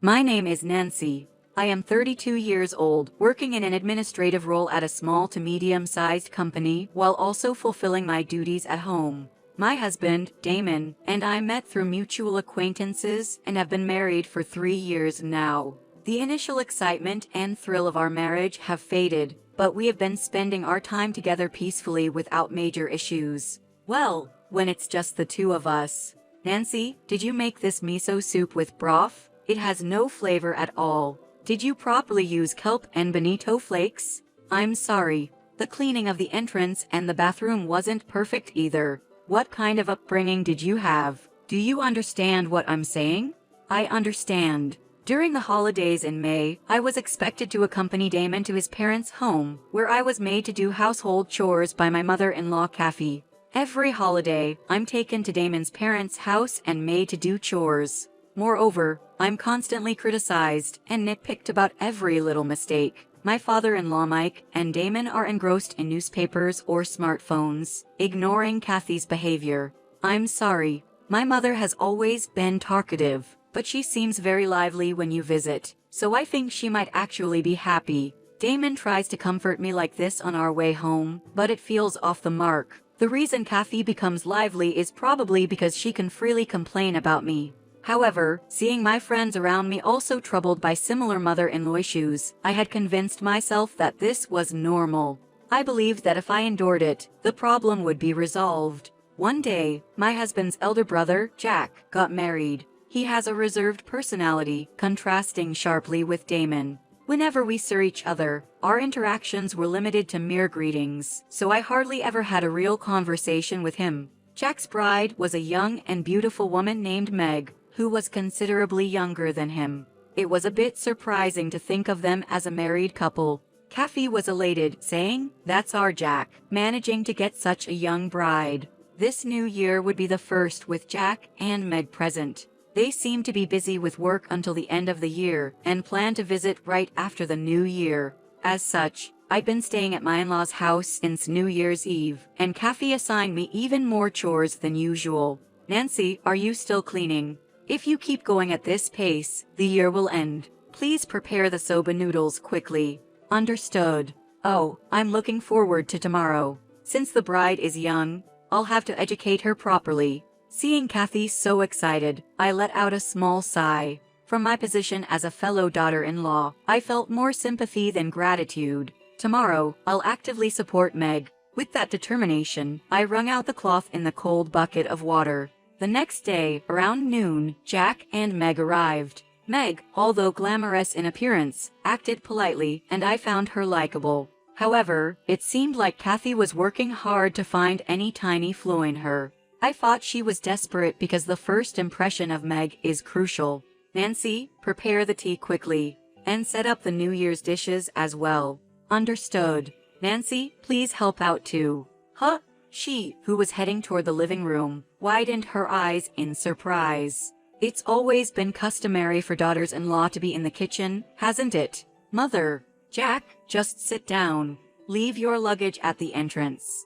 My name is Nancy. I am 32 years old, working in an administrative role at a small to medium-sized company while also fulfilling my duties at home. My husband, Damon, and I met through mutual acquaintances and have been married for 3 years now. The initial excitement and thrill of our marriage have faded, but we have been spending our time together peacefully without major issues. Well, when it's just the two of us. Nancy, did you make this miso soup with broth? It has no flavor at all. Did you properly use kelp and bonito flakes? I'm sorry. The cleaning of the entrance and the bathroom wasn't perfect either. What kind of upbringing did you have? Do you understand what I'm saying? I understand. During the holidays in May, I was expected to accompany Damon to his parents' home, where I was made to do household chores by my mother-in-law Kathy. Every holiday, I'm taken to Damon's parents' house and made to do chores. Moreover, I'm constantly criticized and nitpicked about every little mistake. My father-in-law Mike and Damon are engrossed in newspapers or smartphones, ignoring Kathy's behavior. I'm sorry. My mother has always been talkative, but she seems very lively when you visit, so I think she might actually be happy. Damon tries to comfort me like this on our way home, but it feels off the mark. The reason Kathy becomes lively is probably because she can freely complain about me. However, seeing my friends around me also troubled by similar mother-in-law issues, I had convinced myself that this was normal. I believed that if I endured it, the problem would be resolved. One day, my husband's elder brother, Jack, got married. He has a reserved personality, contrasting sharply with Damon. Whenever we saw each other, our interactions were limited to mere greetings, so I hardly ever had a real conversation with him. Jack's bride was a young and beautiful woman named Meg, who was considerably younger than him. It was a bit surprising to think of them as a married couple. Kathy was elated, saying, "That's our Jack, managing to get such a young bride." This new year would be the first with Jack and Meg present. They seem to be busy with work until the end of the year and plan to visit right after the new year. As such, I've been staying at my in-laws' house since New Year's Eve, and Kathy assigned me even more chores than usual. Nancy, are you still cleaning? If you keep going at this pace, the year will end. Please prepare the soba noodles quickly. Understood. Oh, I'm looking forward to tomorrow. Since the bride is young, I'll have to educate her properly. Seeing Kathy so excited, I let out a small sigh. From my position as a fellow daughter-in-law, I felt more sympathy than gratitude. Tomorrow, I'll actively support Meg. With that determination, I wrung out the cloth in the cold bucket of water. The next day, around noon, Jack and Meg arrived. Meg, although glamorous in appearance, acted politely, and I found her likable. However, it seemed like Kathy was working hard to find any tiny flaw in her. I thought she was desperate because the first impression of Meg is crucial. Nancy, prepare the tea quickly, and set up the New Year's dishes as well. Understood. Nancy, please help out too. Huh? She, who was heading toward the living room, widened her eyes in surprise. It's always been customary for daughters-in-law to be in the kitchen, hasn't it? Mother. Jack, just sit down. Leave your luggage at the entrance.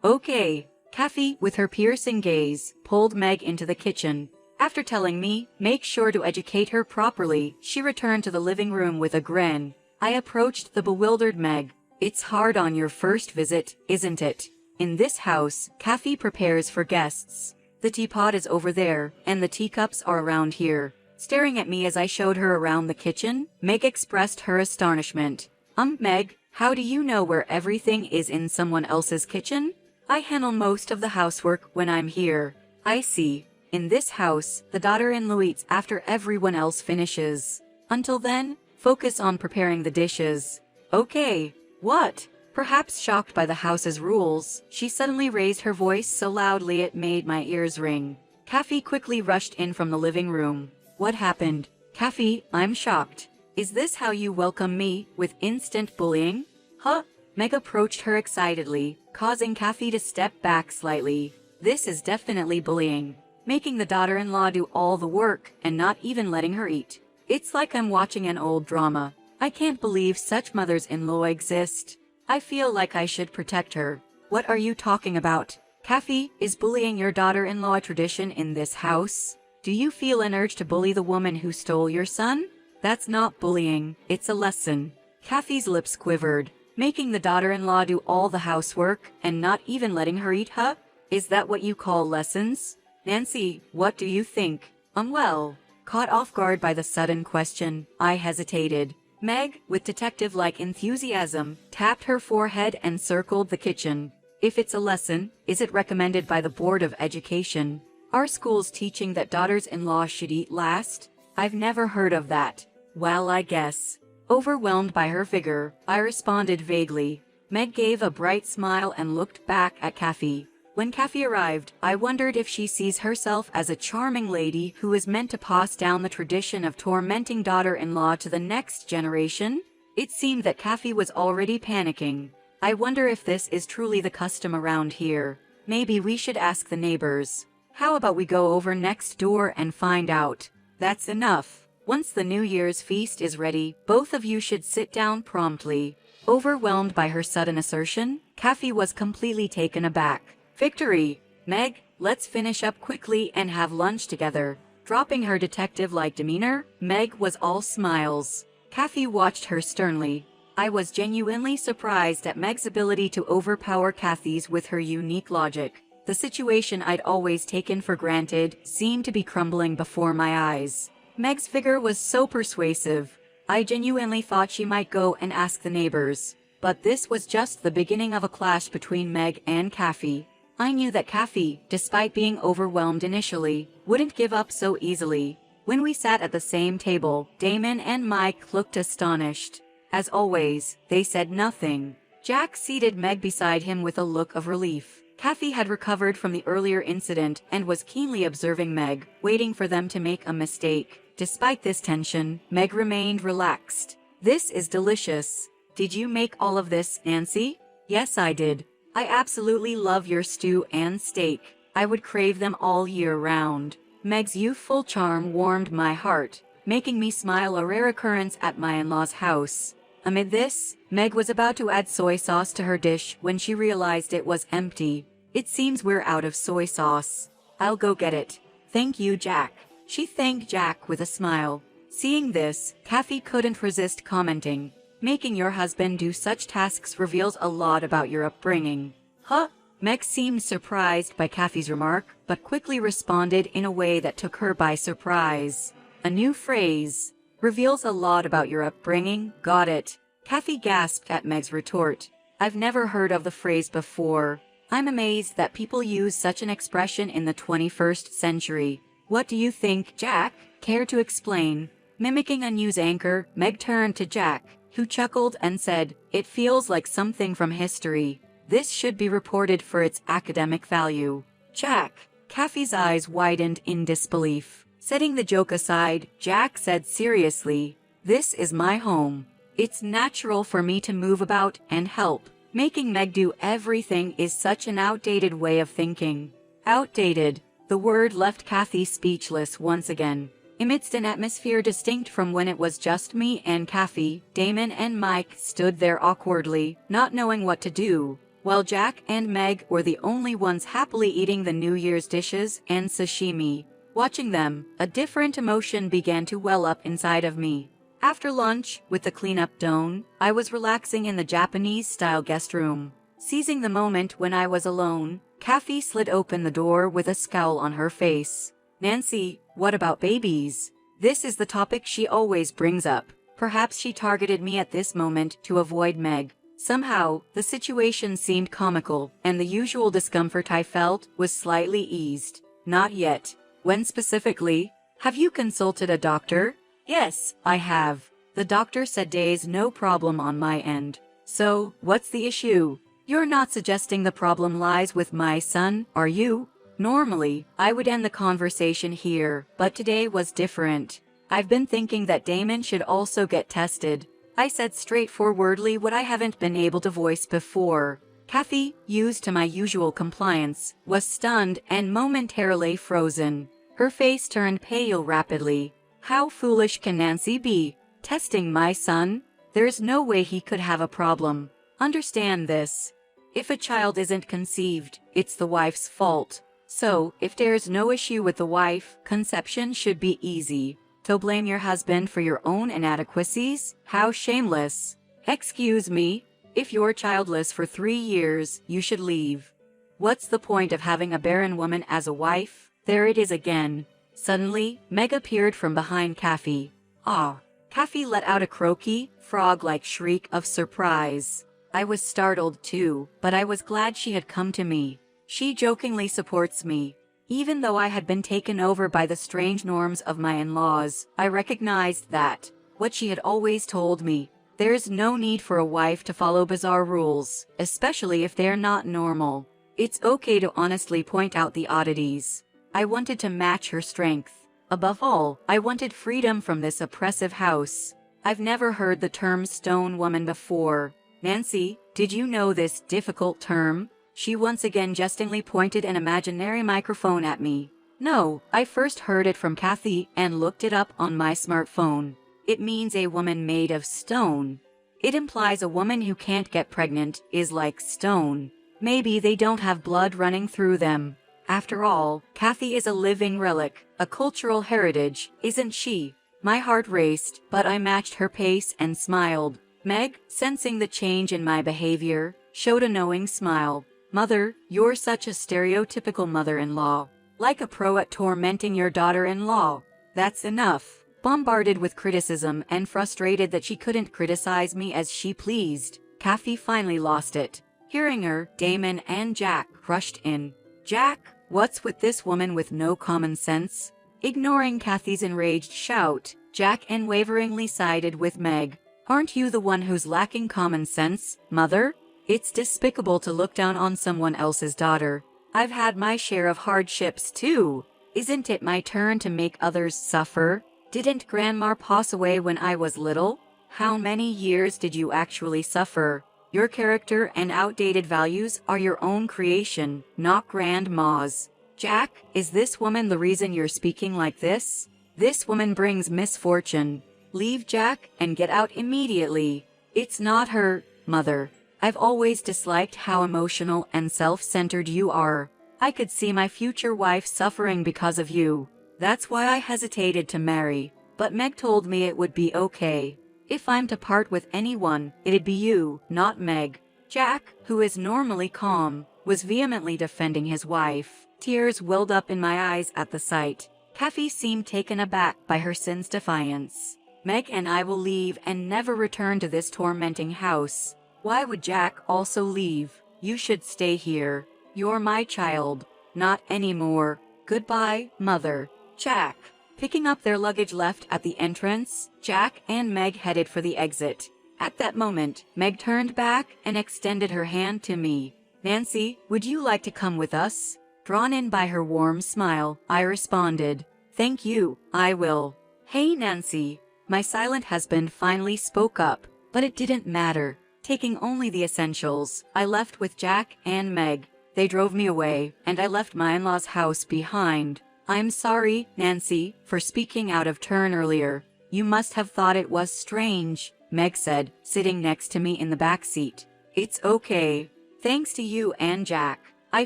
Okay. Kathy, with her piercing gaze, pulled Meg into the kitchen. After telling me, make sure to educate her properly, she returned to the living room with a grin. I approached the bewildered Meg. It's hard on your first visit, isn't it? In this house, Kathy prepares for guests. The teapot is over there, and the teacups are around here. Staring at me as I showed her around the kitchen, Meg expressed her astonishment. Meg, how do you know where everything is in someone else's kitchen? I handle most of the housework when I'm here. I see. In this house, the daughter-in-law eats after everyone else finishes. Until then, focus on preparing the dishes. Okay. What? Perhaps shocked by the house's rules, she suddenly raised her voice so loudly it made my ears ring. Kathy quickly rushed in from the living room. What happened? Kathy, I'm shocked. Is this how you welcome me, with instant bullying? Huh? Meg approached her excitedly, causing Kathy to step back slightly. This is definitely bullying. Making the daughter-in-law do all the work and not even letting her eat. It's like I'm watching an old drama. I can't believe such mothers-in-law exist. I feel like I should protect her. What are you talking about? Kathy, is bullying your daughter-in-law a tradition in this house? Do you feel an urge to bully the woman who stole your son? That's not bullying, it's a lesson. Kathy's lips quivered. Making the daughter-in-law do all the housework and not even letting her eat, huh? Is that what you call lessons? Nancy, what do you think? Well, caught off guard by the sudden question, I hesitated. Meg, with detective-like enthusiasm, tapped her forehead and circled the kitchen. If it's a lesson, is it recommended by the Board of Education? Are schools teaching that daughters-in-law should eat last? I've never heard of that. Well, I guess. Overwhelmed by her vigor, I responded vaguely. Meg gave a bright smile and looked back at Kathy. When Kathy arrived, I wondered if she sees herself as a charming lady who is meant to pass down the tradition of tormenting daughter-in-law to the next generation. It seemed that Kathy was already panicking. I wonder if this is truly the custom around here. Maybe we should ask the neighbors. How about we go over next door and find out? That's enough. Once the New Year's feast is ready, both of you should sit down promptly. Overwhelmed by her sudden assertion, Kathy was completely taken aback. Victory! Meg, let's finish up quickly and have lunch together. Dropping her detective-like demeanor, Meg was all smiles. Kathy watched her sternly. I was genuinely surprised at Meg's ability to overpower Kathy's with her unique logic. The situation I'd always taken for granted seemed to be crumbling before my eyes. Meg's vigor was so persuasive. I genuinely thought she might go and ask the neighbors. But this was just the beginning of a clash between Meg and Kathy. I knew that Kathy, despite being overwhelmed initially, wouldn't give up so easily. When we sat at the same table, Damon and Mike looked astonished. As always, they said nothing. Jack seated Meg beside him with a look of relief. Kathy had recovered from the earlier incident and was keenly observing Meg, waiting for them to make a mistake. Despite this tension, Meg remained relaxed. This is delicious. Did you make all of this, Nancy? Yes, I did. I absolutely love your stew and steak. I would crave them all year round. Meg's youthful charm warmed my heart, making me smile, a rare occurrence at my in-laws' house. Amid this, Meg was about to add soy sauce to her dish when she realized it was empty. It seems we're out of soy sauce. I'll go get it. Thank you, Jack. She thanked Jack with a smile. Seeing this, Kathy couldn't resist commenting. Making your husband do such tasks reveals a lot about your upbringing. Huh? Meg seemed surprised by Kathy's remark, but quickly responded in a way that took her by surprise. A new phrase. Reveals a lot about your upbringing, got it. Kathy gasped at Meg's retort. I've never heard of the phrase before. I'm amazed that people use such an expression in the 21st century. What do you think, Jack? Care to explain? Mimicking a news anchor, Meg turned to Jack, who chuckled and said, It feels like something from history. This should be reported for its academic value. Jack. Kathy's eyes widened in disbelief. Setting the joke aside, Jack said seriously, This is my home. It's natural for me to move about and help. Making Meg do everything is such an outdated way of thinking. Outdated. The word left Kathy speechless once again. Amidst an atmosphere distinct from when it was just me and Kathy, Damon and Mike stood there awkwardly, not knowing what to do, while Jack and Meg were the only ones happily eating the New Year's dishes and sashimi. Watching them, a different emotion began to well up inside of me. After lunch, with the cleanup done, I was relaxing in the Japanese-style guest room. Seizing the moment when I was alone, Kathy slid open the door with a scowl on her face. Nancy, what about babies? This is the topic she always brings up. Perhaps she targeted me at this moment to avoid Meg. Somehow, the situation seemed comical, and the usual discomfort I felt was slightly eased. Not yet. When specifically? Have you consulted a doctor? Yes, I have. The doctor said days no problem on my end. So, what's the issue? You're not suggesting the problem lies with my son, are you? Normally, I would end the conversation here, but today was different. I've been thinking that Damon should also get tested. I said straightforwardly what I haven't been able to voice before. Kathy, used to my usual compliance, was stunned and momentarily frozen. Her face turned pale rapidly. How foolish can Nancy be? Testing my son? There's no way he could have a problem. Understand this. If a child isn't conceived, it's the wife's fault. So, if there's no issue with the wife, conception should be easy. To blame your husband for your own inadequacies? How shameless. Excuse me, if you're childless for 3 years, you should leave. What's the point of having a barren woman as a wife? There it is again. Suddenly, Meg appeared from behind Kathy. Ah! Kathy let out a croaky, frog-like shriek of surprise. I was startled too, but I was glad she had come to me. She jokingly supports me. Even though I had been taken over by the strange norms of my in-laws, I recognized that, what she had always told me, there's no need for a wife to follow bizarre rules, especially if they're not normal. It's okay to honestly point out the oddities. I wanted to match her strength. Above all, I wanted freedom from this oppressive house. I've never heard the term stone woman before. Nancy, did you know this difficult term? She once again jestingly pointed an imaginary microphone at me. No, I first heard it from Kathy and looked it up on my smartphone. It means a woman made of stone. It implies a woman who can't get pregnant is like stone. Maybe they don't have blood running through them. After all, Kathy is a living relic, a cultural heritage, isn't she? My heart raced, but I matched her pace and smiled. Meg, sensing the change in my behavior, showed a knowing smile. Mother, you're such a stereotypical mother-in-law. Like a pro at tormenting your daughter-in-law. That's enough. Bombarded with criticism and frustrated that she couldn't criticize me as she pleased, Kathy finally lost it. Hearing her, Damon and Jack rushed in. Jack, what's with this woman with no common sense? Ignoring Kathy's enraged shout, Jack unwaveringly sided with Meg. Aren't you the one who's lacking common sense, Mother? It's despicable to look down on someone else's daughter. I've had my share of hardships too. Isn't it my turn to make others suffer? Didn't Grandma pass away when I was little? How many years did you actually suffer? Your character and outdated values are your own creation, not Grandma's. Jack, is this woman the reason you're speaking like this? This woman brings misfortune. Leave Jack and get out immediately. It's not her, Mother. I've always disliked how emotional and self-centered you are. I could see my future wife suffering because of you. That's why I hesitated to marry. But Meg told me it would be okay. If I'm to part with anyone, it'd be you, not Meg. Jack, who is normally calm, was vehemently defending his wife. Tears welled up in my eyes at the sight. Kathy seemed taken aback by her son's defiance. Meg and I will leave and never return to this tormenting house. Why would Jack also leave? You should stay here. You're my child. Not anymore. Goodbye, Mother. Jack. Picking up their luggage left at the entrance, Jack and Meg headed for the exit. At that moment, Meg turned back and extended her hand to me. Nancy, would you like to come with us? Drawn in by her warm smile, I responded. Thank you, I will. Hey Nancy. My silent husband finally spoke up, but it didn't matter. Taking only the essentials, I left with Jack and Meg. They drove me away, and I left my in-laws' house behind. I'm sorry, Nancy, for speaking out of turn earlier. You must have thought it was strange, Meg said, sitting next to me in the back seat. It's okay. Thanks to you and Jack. I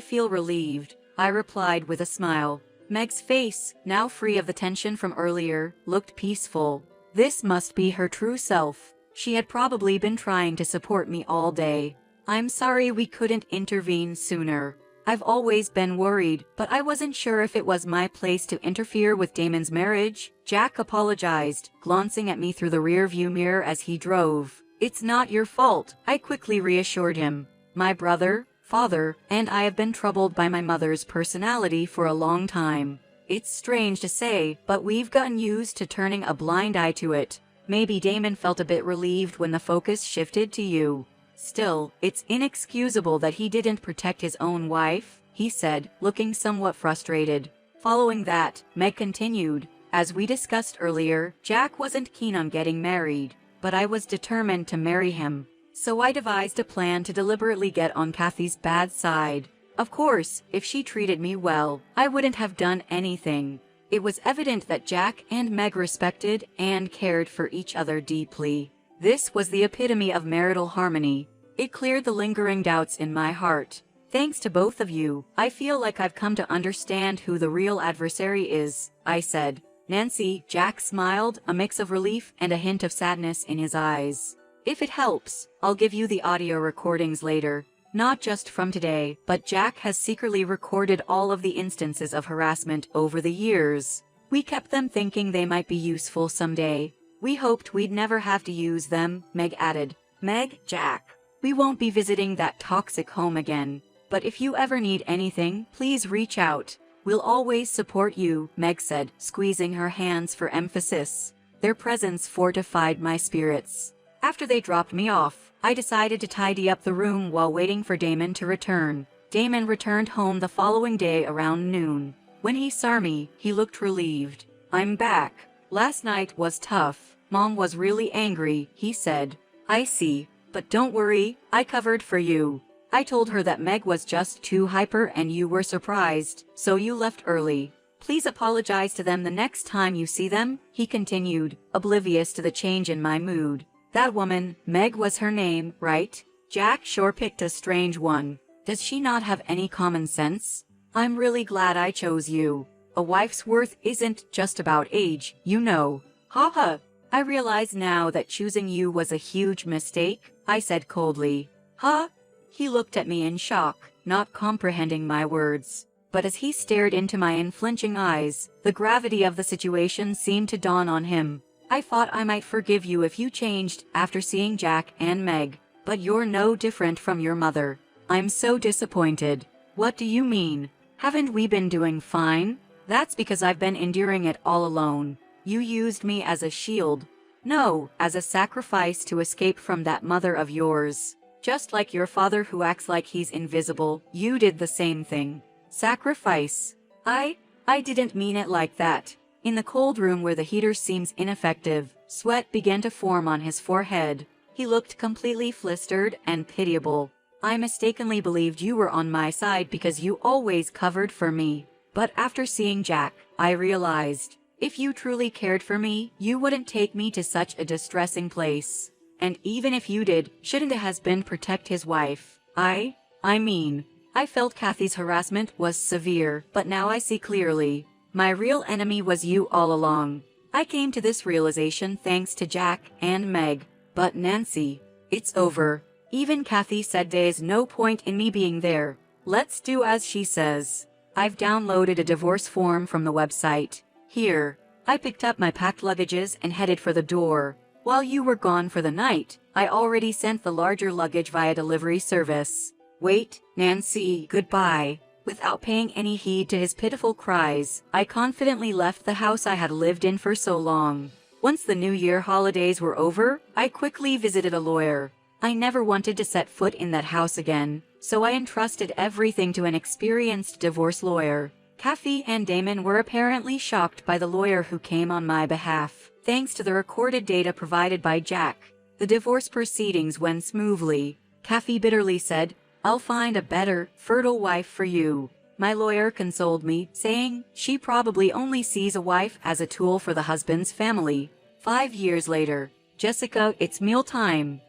feel relieved, I replied with a smile. Meg's face, now free of the tension from earlier, looked peaceful. This must be her true self. She had probably been trying to support me all day. I'm sorry we couldn't intervene sooner. I've always been worried, but I wasn't sure if it was my place to interfere with Damon's marriage. Jack apologized, glancing at me through the rearview mirror as he drove. It's not your fault, I quickly reassured him. My brother, father, and I have been troubled by my mother's personality for a long time. It's strange to say, but we've gotten used to turning a blind eye to it. Maybe Damon felt a bit relieved when the focus shifted to you. Still, it's inexcusable that he didn't protect his own wife, he said, looking somewhat frustrated. Following that, Meg continued. As we discussed earlier, Jack wasn't keen on getting married, but I was determined to marry him. So I devised a plan to deliberately get on Kathy's bad side. Of course, if she treated me well, I wouldn't have done anything. It was evident that Jack and Meg respected and cared for each other deeply. This was the epitome of marital harmony. It cleared the lingering doubts in my heart. Thanks to both of you, I feel like I've come to understand who the real adversary is, I said. Nancy, Jack smiled, a mix of relief and a hint of sadness in his eyes. If it helps, I'll give you the audio recordings later. Not just from today, but Jack has secretly recorded all of the instances of harassment over the years. We kept them thinking they might be useful someday. We hoped we'd never have to use them, Meg added. Meg, Jack, we won't be visiting that toxic home again. But if you ever need anything, please reach out. We'll always support you, Meg said, squeezing her hands for emphasis. Their presence fortified my spirits. After they dropped me off, I decided to tidy up the room while waiting for Damon to return. Damon returned home the following day around noon. When he saw me, he looked relieved. I'm back. Last night was tough. Mom was really angry, he said. I see. But don't worry, I covered for you. I told her that Meg was just too hyper and you were surprised, so you left early. Please apologize to them the next time you see them, he continued, oblivious to the change in my mood. That woman, Meg was her name, right? Jack sure picked a strange one. Does she not have any common sense? I'm really glad I chose you. A wife's worth isn't just about age, you know. Haha. I realize now that choosing you was a huge mistake, I said coldly. Huh? He looked at me in shock, not comprehending my words. But as he stared into my unflinching eyes, the gravity of the situation seemed to dawn on him. I thought I might forgive you if you changed after seeing Jack and Meg, but you're no different from your mother. I'm so disappointed. What do you mean? Haven't we been doing fine? That's because I've been enduring it all alone. You used me as a shield. No, as a sacrifice to escape from that mother of yours. Just like your father who acts like he's invisible, you did the same thing. Sacrifice. I didn't mean it like that. In the cold room where the heater seems ineffective, sweat began to form on his forehead. He looked completely flustered and pitiable. I mistakenly believed you were on my side because you always covered for me. But after seeing Jack, I realized, if you truly cared for me, you wouldn't take me to such a distressing place. And even if you did, shouldn't a husband protect his wife? I mean, I felt Kathy's harassment was severe, but now I see clearly. My real enemy was you all along. I came to this realization thanks to Jack and Meg. But Nancy, it's over. Even Kathy said there's no point in me being there. Let's do as she says. I've downloaded a divorce form from the website. Here. I picked up my packed luggages and headed for the door. While you were gone for the night, I already sent the larger luggage via delivery service. Wait, Nancy, goodbye. Without paying any heed to his pitiful cries, I confidently left the house I had lived in for so long. Once the New Year holidays were over, I quickly visited a lawyer. I never wanted to set foot in that house again, so I entrusted everything to an experienced divorce lawyer. Kathy and Damon were apparently shocked by the lawyer who came on my behalf. Thanks to the recorded data provided by Jack, the divorce proceedings went smoothly. Kathy bitterly said, I'll find a better, fertile wife for you. My lawyer consoled me, saying she probably only sees a wife as a tool for the husband's family. 5 years later, Jessica, it's mealtime.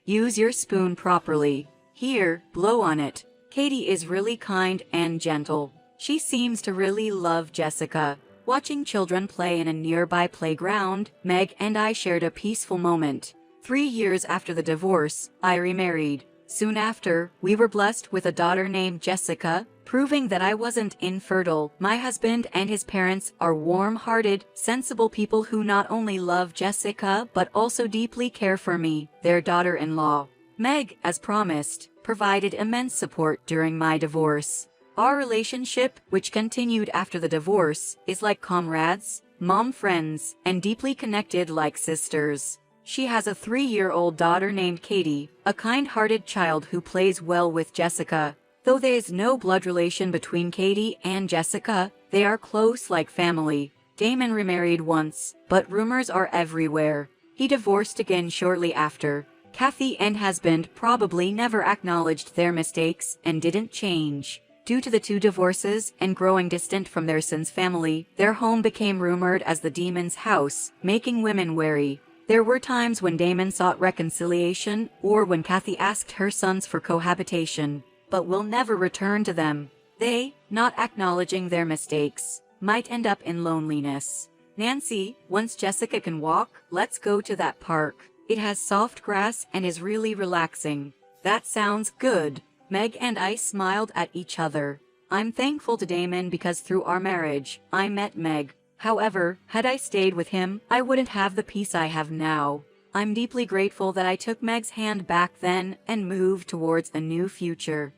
Use your spoon properly. Here, blow on it. Katie is really kind and gentle. She seems to really love Jessica. Watching children play in a nearby playground, Meg and I shared a peaceful moment. 3 years after the divorce, I remarried. Soon after, we were blessed with a daughter named Jessica, proving that I wasn't infertile. My husband and his parents are warm-hearted, sensible people who not only love Jessica but also deeply care for me, their daughter-in-law. Meg, as promised, provided immense support during my divorce. Our relationship, which continued after the divorce, is like comrades, mom friends, and deeply connected like sisters. She has a 3-year-old daughter named Katie, a kind-hearted child who plays well with Jessica. Though there is no blood relation between Katie and Jessica, they are close like family. Damon remarried once, but rumors are everywhere. He divorced again shortly after. Kathy and husband probably never acknowledged their mistakes and didn't change. Due to the 2 divorces and growing distant from their son's family, their home became rumored as the demon's house, making women wary. There were times when Damon sought reconciliation or when Kathy asked her sons for cohabitation. but will never return to them. They, not acknowledging their mistakes, might end up in loneliness. Nancy, once Jessica can walk, let's go to that park. It has soft grass and is really relaxing. That sounds good. Meg and I smiled at each other. I'm thankful to Damon because through our marriage, I met Meg. However, had I stayed with him, I wouldn't have the peace I have now. I'm deeply grateful that I took Meg's hand back then and moved towards a new future.